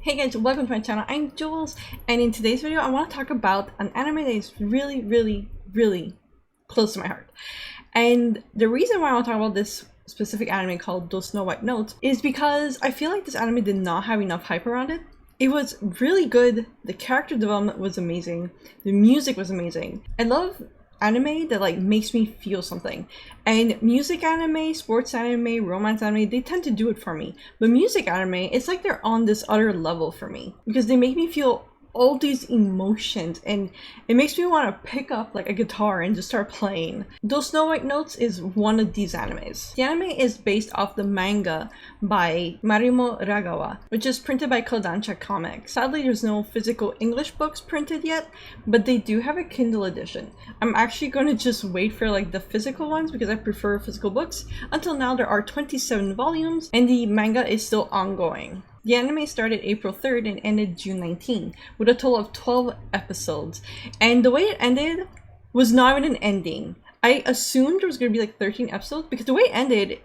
Hey guys, welcome to my channel. I'm Jules, and in today's video I want to talk about an anime that is really close to my heart. And the reason why I want to talk about this specific anime called Those Snow White Notes is because I feel like this anime did not have enough hype around it. It was really good, the character development was amazing, the music was amazing. I love anime that like makes me feel something, and music anime, sports anime, romance anime, they tend to do it for me. But music anime, it's like they're on this other level for me because they make me feel all these emotions, and it makes me want to pick up like a guitar and just start playing. Those Snow White Notes is one of these animes. The anime is based off the manga by Marimo Ragawa, which is printed by Kodansha Comics. Sadly, there's no physical English books printed yet, but they do have a Kindle edition. I'm actually going to just wait for like the physical ones because I prefer physical books. Until now, there are 27 volumes and the manga is still ongoing. The anime started April 3rd and ended June 19th, with a total of 12 episodes. And the way it ended was not even an ending. I assumed there was going to be like 13 episodes because the way it ended,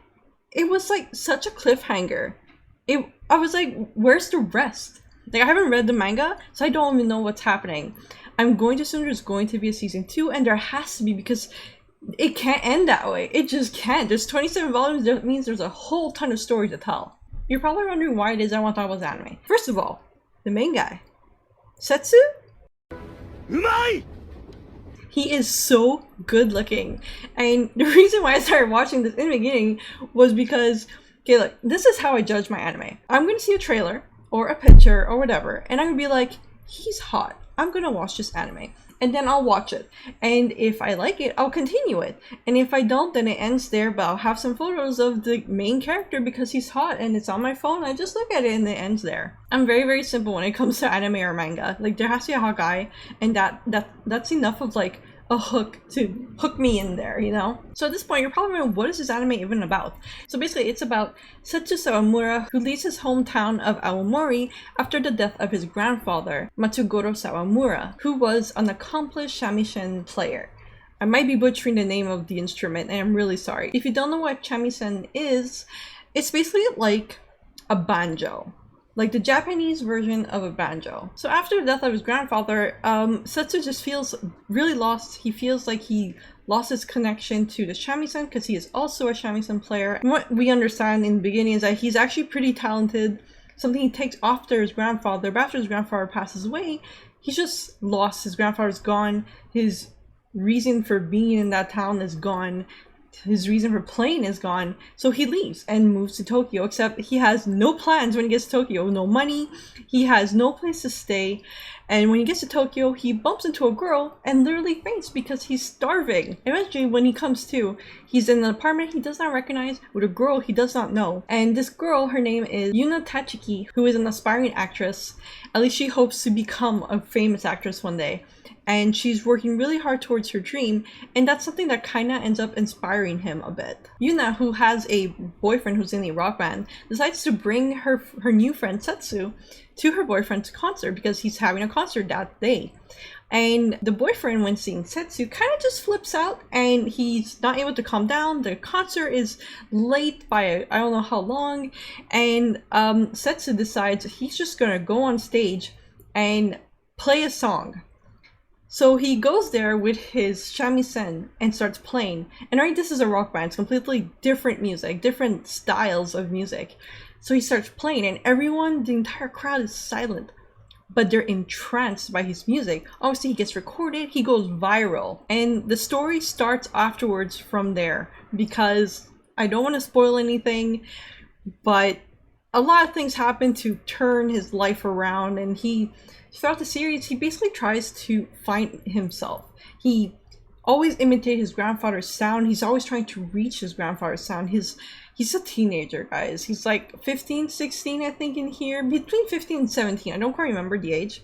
it was like such a cliffhanger. I was like, where's the rest? Like, I haven't read the manga, so I don't even know what's happening. I'm going to assume there's going to be a season 2, and there has to be because it can't end that way. It just can't. There's 27 volumes, that means there's a whole ton of story to tell. You're probably wondering why it is I want to talk about this anime. First of all, the main guy, Setsu? Umai! He is so good looking. And the reason why I started watching this in the beginning was because, okay, look, this is how I judge my anime. I'm going to see a trailer or a picture or whatever, and I'm going to be like, he's hot. I'm going to watch this anime. And then I'll watch it. And if I like it, I'll continue it. And if I don't, then it ends there, but I'll have some photos of the main character because he's hot and it's on my phone. I just look at it and it ends there. I'm very simple when it comes to anime or manga. Like, there has to be a hot guy, and that's enough of like a hook to hook me in there, you know? So at this point, you're probably wondering, what is this anime even about? So basically, it's about Setsu Sawamura, who leaves his hometown of Aomori after the death of his grandfather, Matsugoro Sawamura, who was an accomplished shamisen player. I might be butchering the name of the instrument, and I'm really sorry. If you don't know what shamisen is, it's basically like a banjo. Like the Japanese version of a banjo. So after the death of his grandfather, Setsu just feels really lost. He feels like he lost his connection to the shamisen because he is also a shamisen player. And what we understand in the beginning is that he's actually pretty talented, something he takes after his grandfather, but after his grandfather passes away, he's just lost. His grandfather's gone, his reason for being in that town is gone, his reason for playing is gone, so he leaves and moves to Tokyo, except he has no plans when he gets to Tokyo. No money, he has no place to stay, and when he gets to Tokyo, he bumps into a girl and literally faints because he's starving. Eventually, when he comes to, he's in an apartment he does not recognize with a girl he does not know, and this girl, her name is Yuna Tachiki, who is an aspiring actress. At least she hopes to become a famous actress one day. And she's working really hard towards her dream, and that's something that kind of ends up inspiring him a bit. Yuna, who has a boyfriend who's in a rock band, decides to bring her new friend Setsu to her boyfriend's concert because he's having a concert that day. And the boyfriend, when seeing Setsu, kind of just flips out and he's not able to calm down. The concert is late by I don't know how long, and Setsu decides he's just gonna go on stage and play a song. So he goes there with his shamisen and starts playing. And right, this is a rock band. It's completely different music, different styles of music. So he starts playing and everyone, the entire crowd is silent. But they're entranced by his music. Obviously, he gets recorded, he goes viral. And the story starts afterwards from there because I don't want to spoil anything, but a lot of things happen to turn his life around, and throughout the series, he basically tries to find himself. He always imitates his grandfather's sound. He's always trying to reach his grandfather's sound. He's a teenager, guys. He's like 15, 16, I think, in here. Between 15 and 17. I don't quite remember the age.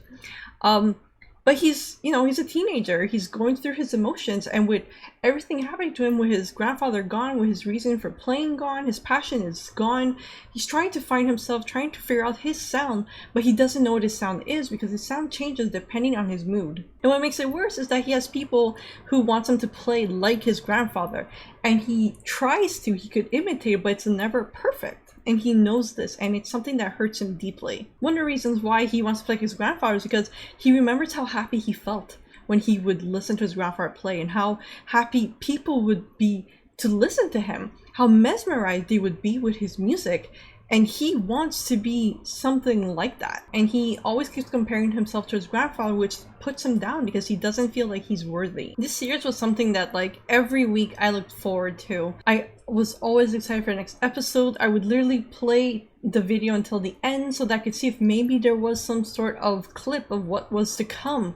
But he's a teenager. He's going through his emotions, and with everything happening to him, with his grandfather gone, with his reason for playing gone, his passion is gone, he's trying to find himself, trying to figure out his sound, but he doesn't know what his sound is because his sound changes depending on his mood. And what makes it worse is that he has people who want him to play like his grandfather, and he could imitate, but it's never perfect. and he knows this, and it's something that hurts him deeply. One of the reasons why he wants to play his grandfather is because he remembers how happy he felt when he would listen to his grandfather play, and how happy people would be to listen to him, how mesmerized they would be with his music. And he wants to be something like that. And he always keeps comparing himself to his grandfather, which puts him down because he doesn't feel like he's worthy. This series was something that like every week I looked forward to. I was always excited for the next episode. I would literally play the video until the end so that I could see if maybe there was some sort of clip of what was to come.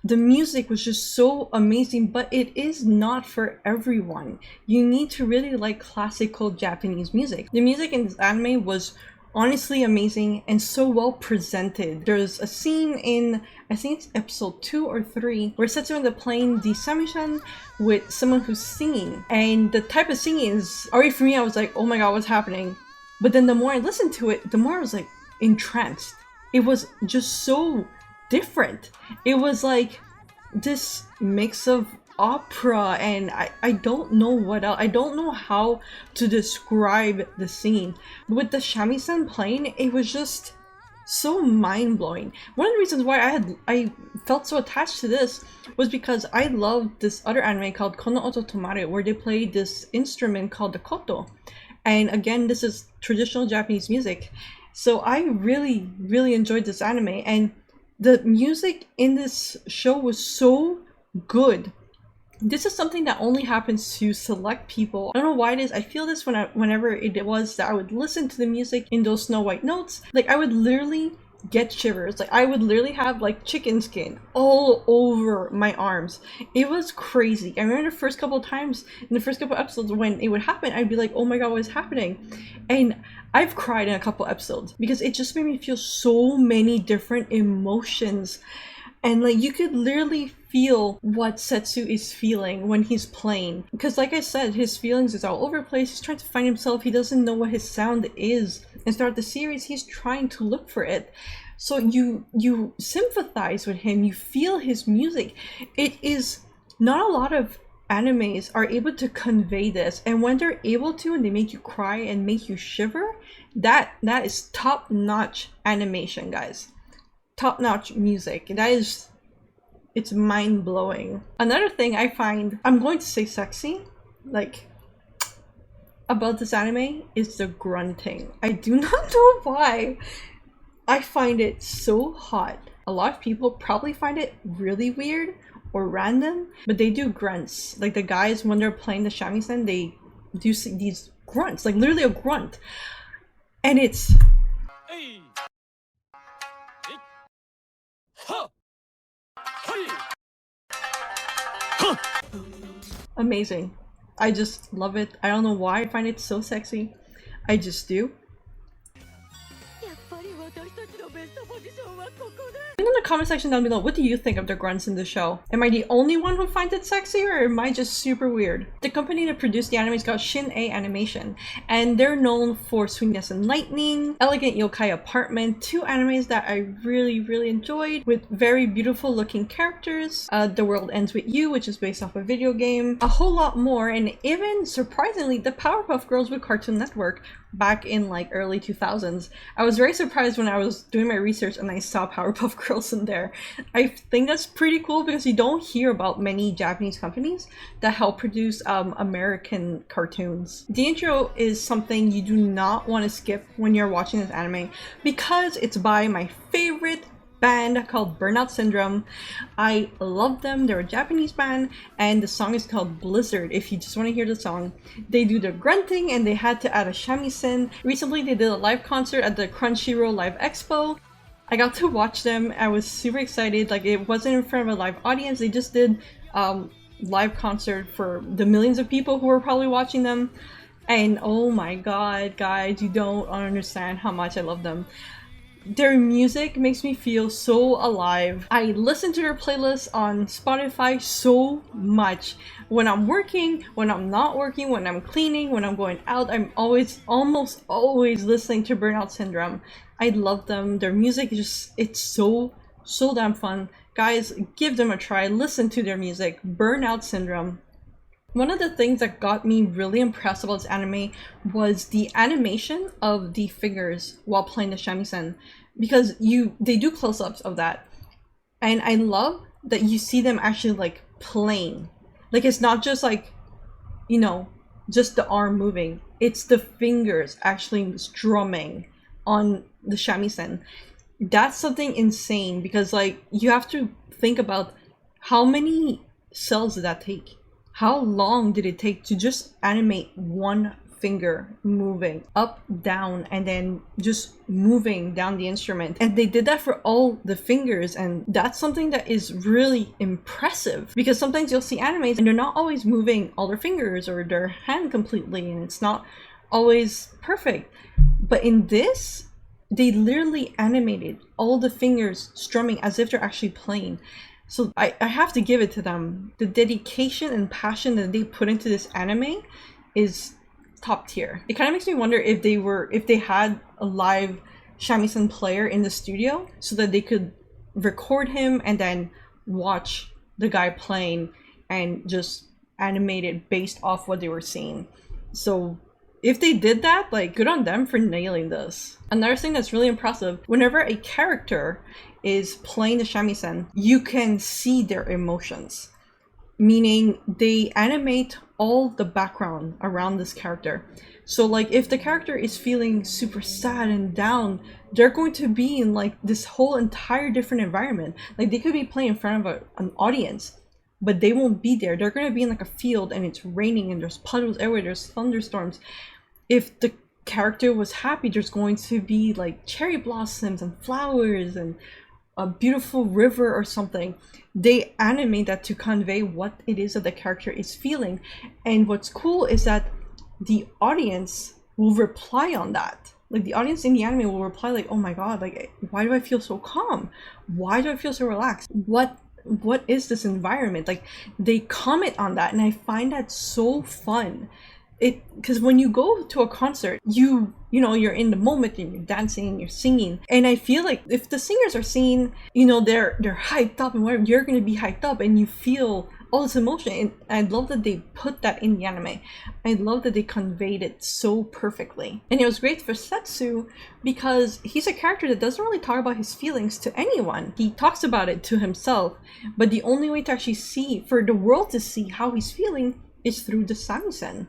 The music was just so amazing, but it is not for everyone. You need to really like classical Japanese music. The music in this anime was honestly amazing and so well presented. There's a scene in, I think it's episode 2 or 3, where Setsu ends up playing the samisen with someone who's singing. And the type of singing is, already for me, I was like, oh my god, what's happening? But then the more I listened to it, the more I was like entranced. It was just so different. It was like this mix of opera and I don't know what else. I don't know how to describe the scene. With the shamisen playing, it was just so mind-blowing. One of the reasons why I felt so attached to this was because I loved this other anime called Kono Oto Tomaru, where they play this instrument called the koto. And again, this is traditional Japanese music. So I really enjoyed this anime, and the music in this show was so good. This is something that only happens to select people. I don't know why it is. I feel this whenever it was that I would listen to the music in those Snow White notes. Like I would literally get shivers. Like I would literally have like chicken skin all over my arms. It was crazy. I remember the first couple of times in the first couple of episodes when it would happen, I'd be like, oh my god, what is happening? And I've cried in a couple episodes because it just made me feel so many different emotions. And like you could literally feel what Setsu is feeling when he's playing. Because like I said, his feelings is all over the place. He's trying to find himself. He doesn't know what his sound is. And throughout the series, he's trying to look for it. So you sympathize with him. You feel his music. It is not a lot of animes are able to convey this, and when they're able to and they make you cry and make you shiver, that is top-notch animation, guys. Top-notch music. It's mind-blowing. Another thing I find, I'm going to say sexy, like about this anime is the grunting. I do not know why. I find it so hot. A lot of people probably find it really weird or random, but they do grunts. Like the guys, when they're playing the shamisen, they do these grunts, like literally a grunt. And it's amazing. I just love it. I don't know why I find it so sexy. I just do. In the comment section down below, what do you think of the grunts in the show? Am I the only one who finds it sexy, or am I just super weird? The company that produced the anime is called Shin-A Animation, and they're known for Sweetness and Lightning, Elegant Yokai Apartment, two animes that I really enjoyed, with very beautiful looking characters. The World Ends With You, which is based off a video game, a whole lot more, and even surprisingly, the Powerpuff Girls with Cartoon Network back in like early 2000s. I was very surprised when I was doing my research and I saw Powerpuff Girls in there. I think that's pretty cool because you don't hear about many Japanese companies that help produce American cartoons. The intro is something you do not want to skip when you're watching this anime because it's by my favorite band called Burnout Syndrome. I love them. They're a Japanese band, and the song is called Blizzard. If you just want to hear the song, they do the grunting and they had to add a shamisen. Recently they did a live concert at the Crunchyroll Live Expo. I got to watch them. I was super excited. Like, it wasn't in front of a live audience. They just did live concert for the millions of people who were probably watching them. And oh my god, guys, you don't understand how much I love them. Their music makes me feel so alive. I listen to their playlists on Spotify so much. When I'm working, when I'm not working, when I'm cleaning, when I'm going out, I'm almost always listening to Burnout Syndrome. I love them. Their music is just, it's so damn fun. Guys, give them a try. Listen to their music. Burnout Syndrome. One of the things that got me really impressed about this anime was the animation of the fingers while playing the shamisen, because they do close-ups of that, and I love that you see them actually like playing. Like, it's not just like, you know, just the arm moving, it's the fingers actually strumming on the shamisen. That's something insane, because like you have to think about how many cells did that take? How long did it take to just animate one finger moving up, down, and then just moving down the instrument? And they did that for all the fingers, and that's something that is really impressive, because sometimes you'll see animes and they're not always moving all their fingers or their hand completely, and it's not always perfect. But in this, they literally animated all the fingers strumming as if they're actually playing. So I have to give it to them. The dedication and passion that they put into this anime is top tier. It kind of makes me wonder if they had a live shamisen player in the studio so that they could record him and then watch the guy playing and just animate it based off what they were seeing. So if they did that, like, good on them for nailing this. Another thing that's really impressive, whenever a character is playing the shamisen, you can see their emotions. Meaning they animate all the background around this character. So like if the character is feeling super sad and down, they're going to be in like this whole entire different environment. Like they could be playing in front of an audience, but they won't be there. They're going to be in like a field and it's raining and there's puddles everywhere, there's thunderstorms. If the character was happy, there's going to be like cherry blossoms and flowers and a beautiful river or something. They animate that to convey what it is that the character is feeling. And what's cool is that the audience will reply on that. Like the audience in the anime will reply like, oh my god, like why do I feel so calm? Why do I feel so relaxed? What is this environment? Like they comment on that, and I find that so fun. Because when you go to a concert, you know, you're in the moment and you're dancing and you're singing. And I feel like if the singers are singing, you know, they're hyped up and whatever, you're going to be hyped up and you feel all this emotion. And I love that they put that in the anime. I love that they conveyed it so perfectly. And it was great for Setsu because he's a character that doesn't really talk about his feelings to anyone. He talks about it to himself, but the only way to actually see, for the world to see how he's feeling, is through the shamisen.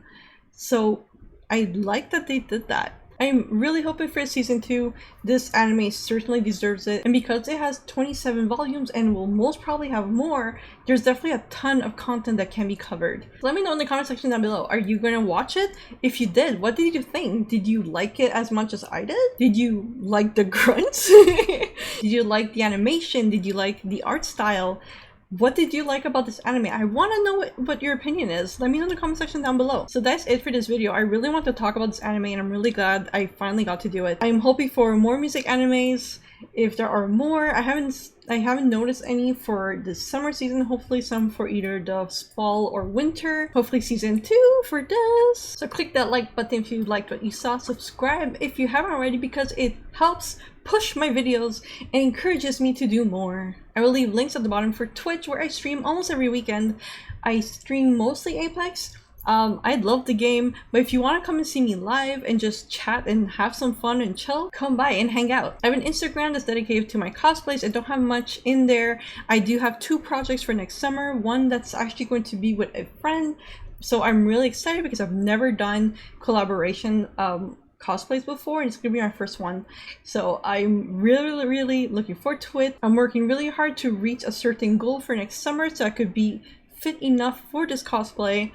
So I like that they did that. I'm really hoping for season 2. This anime certainly deserves it, and because it has 27 volumes and will most probably have more, there's definitely a ton of content that can be covered. Let me know in the comment section down below. Are you going to watch it? If you did, what did you think? Did you like it as much as I did? Did you like the grunts? Did you like the animation? Did you like the art style? What did you like about this anime? I want to know what your opinion is. Let me know in the comment section down below. So that's it for this video. I really want to talk about this anime and I'm really glad I finally got to do it. I'm hoping for more music animes. If there are more, I haven't noticed any for the summer season. Hopefully some for either the fall or winter. Hopefully season 2 for this. So click that like button if you liked what you saw. Subscribe if you haven't already because it helps push my videos and encourages me to do more. I will leave links at the bottom for Twitch where I stream almost every weekend. I stream mostly Apex. I love the game, but if you want to come and see me live and just chat and have some fun and chill, come by and hang out. I have an Instagram that's dedicated to my cosplays. I don't have much in there. I do have 2 projects for next summer. One that's actually going to be with a friend. So I'm really excited because I've never done collaboration cosplays before, and it's gonna be my first one. So I'm really looking forward to it. I'm working really hard to reach a certain goal for next summer so I could be fit enough for this cosplay.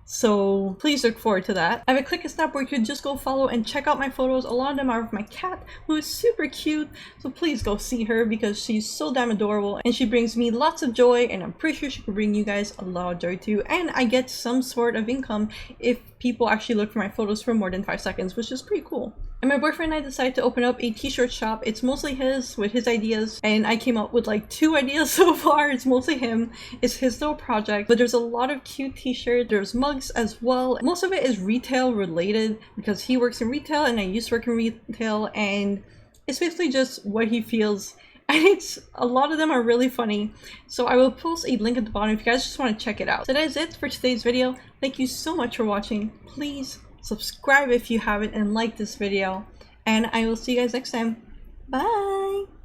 So please look forward to that. I have a Click and Snap where you could just go follow and check out my photos. A lot of them are of my cat, who is super cute. So please go see her because she's so damn adorable and she brings me lots of joy, and I'm pretty sure she could bring you guys a lot of joy too. And I get some sort of income if people actually look for my photos for more than 5 seconds, which is pretty cool. And my boyfriend and I decided to open up a t-shirt shop. It's mostly his, with his ideas, and I came up with like 2 ideas so far. It's mostly him. It's his little project, but there's a lot of cute t-shirts. There's mugs as well. Most of it is retail related because he works in retail and I used to work in retail, and it's basically just what he feels and a lot of them are really funny. So I will post a link at the bottom if you guys just want to check it out. So that is it for today's video. Thank you so much for watching. Please subscribe if you haven't and like this video, and I will see you guys next time. Bye!